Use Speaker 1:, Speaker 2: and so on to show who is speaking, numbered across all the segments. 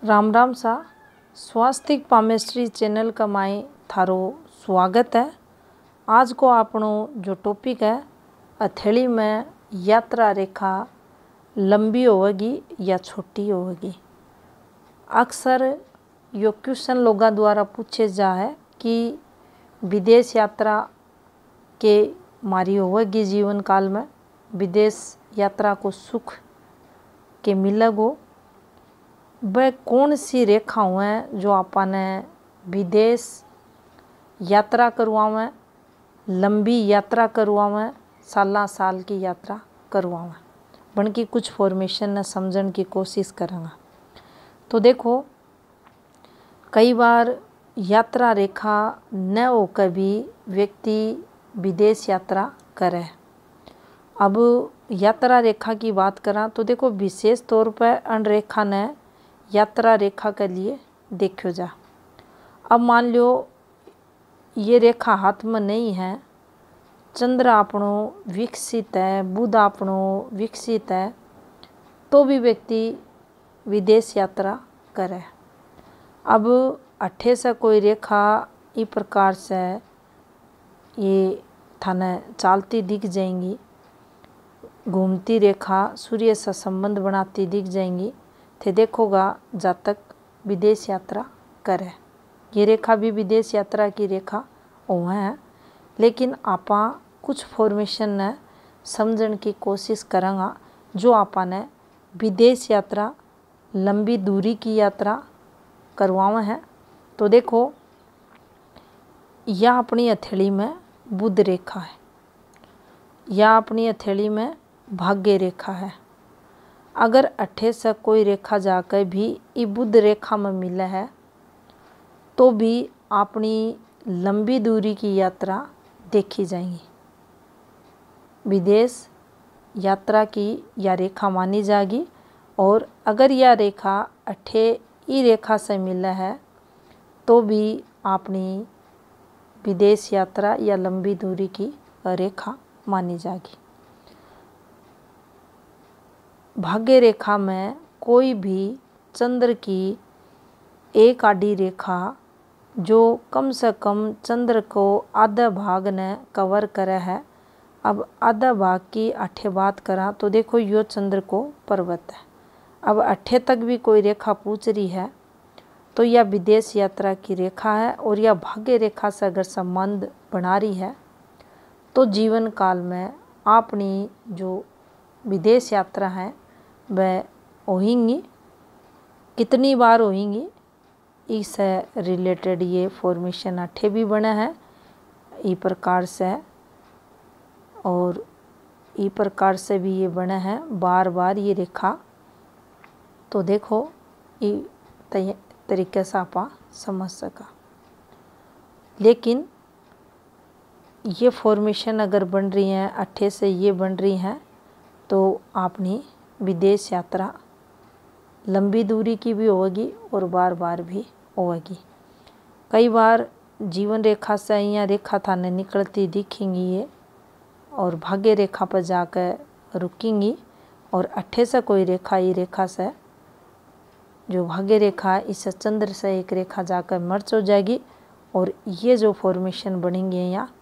Speaker 1: राम राम सा स्वास्तिक palmistry channel का माई थारो स्वागत है। आज को आपनो जो टॉपिक है हथेली में यात्रा रेखा लंबी होगी या छोटी होगी। अक्सर यो क्वेश्चन लोगों द्वारा पूछे जा है कि विदेश यात्रा के मारी होगी जीवन काल में विदेश यात्रा को सुख के मिलेगो। वह कौन सी रेखाएं हैं जो आपने विदेश यात्रा करवावें, लंबी यात्रा करवावें, साल की यात्रा करवावें। बन की कुछ फॉर्मेशन ने समझने की कोशिश करेंगे। तो देखो, कई बार यात्रा रेखा न होकर भी व्यक्ति विदेश यात्रा करे। अब यात्रा रेखा की बात करा तो देखो, विशेष तौर पर अन रेखा ने यात्रा रेखा के लिए देखो जा। अब मान लो ये रेखा हाथ में नहीं है, चंद्र आपनो विकसित है, बुध आपनो विकसित है, तो भी व्यक्ति विदेश यात्रा करे। अब अठे से कोई रेखा इस प्रकार से ये थाने चालती दिख जाएंगी, घूमती रेखा सूर्य से संबंध बनाती दिख जाएंगी, थे देखोगा जातक विदेश यात्रा करे। ये रेखा भी विदेश यात्रा की रेखा वह है, लेकिन आपा कुछ फॉर्मेशन ने समझने की कोशिश करेंगे जो आपने विदेश यात्रा लंबी दूरी की यात्रा करवावे हैं। तो देखो, यह अपनी हथेली में बुध रेखा है, या अपनी हथेली में भाग्य रेखा है। अगर अठे से कोई रेखा जाकर भी ये बुध रेखा में मिले है तो भी अपनी लंबी दूरी की यात्रा देखी जाएगी। विदेश यात्रा की यह रेखा मानी जाएगी। और अगर यह रेखा अठे ई रेखा से मिले है तो भी अपनी विदेश यात्रा या लंबी दूरी की रेखा मानी जाएगी। भाग्य रेखा में कोई भी चंद्र की एक आड़ी रेखा जो कम से कम चंद्र को आधा भाग ने कवर करे है। अब आधा भाग की अठे बात करा तो देखो, यो चंद्र को पर्वत है। अब अठे तक भी कोई रेखा पूछ रही है तो यह विदेश यात्रा की रेखा है। और यह भाग्य रेखा से अगर संबंध बना रही है तो जीवन काल में अपनी जो विदेश यात्रा है वह होंगी, कितनी बार होंगी, इससे रिलेटेड ये फॉर्मेशन अठे भी बने हैं इस प्रकार से। और इस प्रकार से भी ये बने हैं बार बार ये रेखा। तो देखो, ये तरीके से आप समझ सका। लेकिन ये फॉर्मेशन अगर बन रही हैं अठे से ये बन रही हैं तो आपनी विदेश यात्रा लंबी दूरी की भी होगी और बार बार भी होगी। कई बार जीवन रेखा से यहाँ रेखा थाने निकलती दिखेंगी ये, और भाग्य रेखा पर जाकर रुकेंगी। और अठे से कोई रेखा ये रेखा से जो भाग्य रेखा है इससे चंद्र से एक रेखा जाकर मर्ज हो जाएगी। और ये जो फॉर्मेशन बनेंगे यहाँ,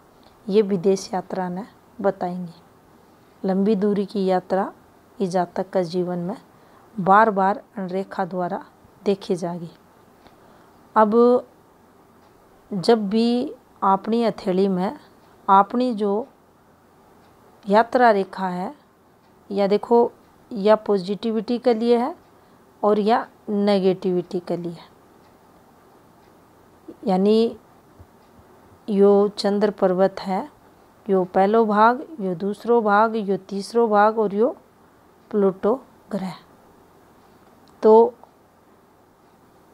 Speaker 1: ये विदेश यात्रा ने बताएंगी। लंबी दूरी की यात्रा इस जातक का जीवन में बार बार रेखा द्वारा देखी जाएगी। अब जब भी अपनी हथेली में अपनी जो यात्रा रेखा है, या देखो या पॉजिटिविटी के लिए है और या नेगेटिविटी के लिए, यानी यो चंद्र पर्वत है, यो पहलो भाग, यो दूसरो भाग, यो तीसरो भाग और यो प्लूटो ग्रह। तो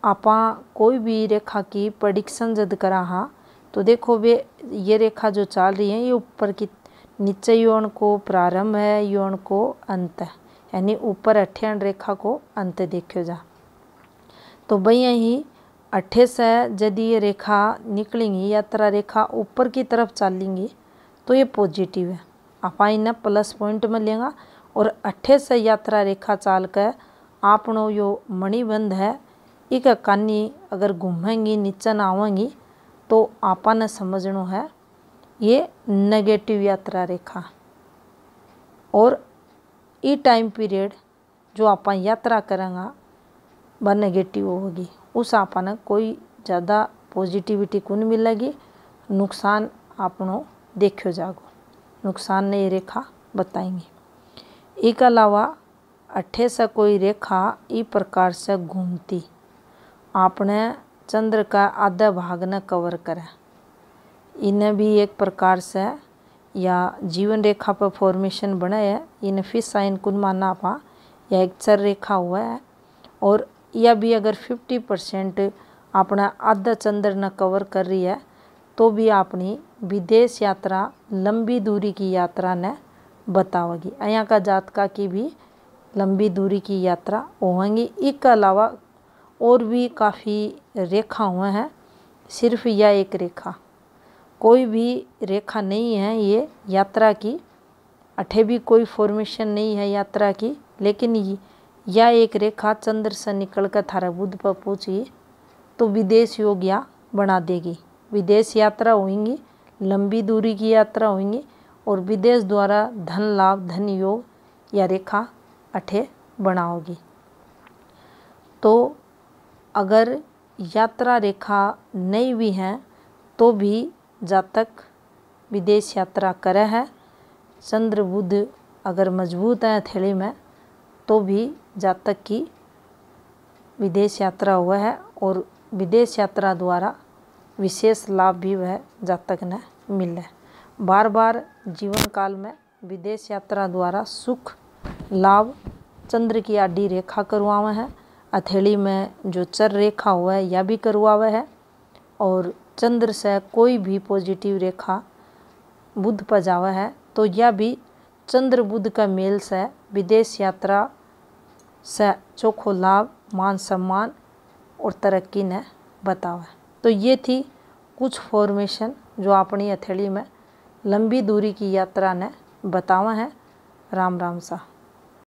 Speaker 1: आपा कोई भी रेखा की प्रेडिक्शन जद करा हाँ तो देखो, वे ये रेखा जो चल रही है ये ऊपर की नीचे योन को प्रारंभ है, योन को अंत है, यानी ऊपर अठे रेखा को अंत देखो जा। तो भाई यही अठे से यदि ये रेखा निकलेंगी, यात्रा रेखा ऊपर की तरफ चलेंगी तो ये पॉजिटिव है, आप इन्हें प्लस पॉइंट में लेंगे। और अठे से यात्रा रेखा चाल कर आपनो यो मणिबंध है इक कानी अगर घूमेंगी नीचे ना आवेंगी तो आपा ने समझनो है ये नेगेटिव यात्रा रेखा। और ई टाइम पीरियड जो आप यात्रा करेंगा वह नेगेटिव होगी, उस आपा ने कोई ज़्यादा पॉजिटिविटी कौन मिलेगी, नुकसान आपनो देखो जागो, नुकसान ने ये रेखा बताएंगी। एक अलावा अठे से कोई रेखा ई प्रकार से घूमती आपने चंद्र का आधा भाग ने कवर करे, इन्हें भी एक प्रकार से या जीवन रेखा पर फॉर्मेशन बने है, इन्हें फिश साइन कुन माना आपा या एक चर रेखा हुआ है। और यह भी अगर 50% अपना आधा चंद्र न कवर कर रही है तो भी अपनी विदेश यात्रा लंबी दूरी की यात्रा ने बतावेगी। यहाँ का जातका की भी लंबी दूरी की यात्रा होंगी। इसके अलावा और भी काफ़ी रेखा हुए हैं, सिर्फ यह एक रेखा कोई भी रेखा नहीं है ये यात्रा की, अठे भी कोई फॉर्मेशन नहीं है यात्रा की, लेकिन यह एक रेखा चंद्र से निकल कर थारा बुध पर पहुँची तो विदेश योग या बना देगी। विदेश यात्रा होंगी, लंबी दूरी की यात्रा होंगी और विदेश द्वारा धन लाभ धन योग या रेखा अठे बनाओगी। तो अगर यात्रा रेखा नहीं भी है तो भी जातक विदेश यात्रा करे है, चंद्र बुध अगर मजबूत है थैली में तो भी जातक की विदेश यात्रा हुआ है और विदेश यात्रा द्वारा विशेष लाभ भी वह जातक ने मिले। बार बार जीवन काल में विदेश यात्रा द्वारा सुख लाभ चंद्र की आडी रेखा करवावे है, हथेली में जो चर रेखा हुआ है यह भी करवावे है। और चंद्र से कोई भी पॉजिटिव रेखा बुध पर जावे है तो यह भी चंद्र बुध का मेल से विदेश यात्रा से चोखो लाभ मान सम्मान और तरक्की ने बतावे। तो ये थी कुछ फॉर्मेशन जो अपनी हथेली में लंबी दूरी की यात्रा ने बतावे हैं। राम राम सा।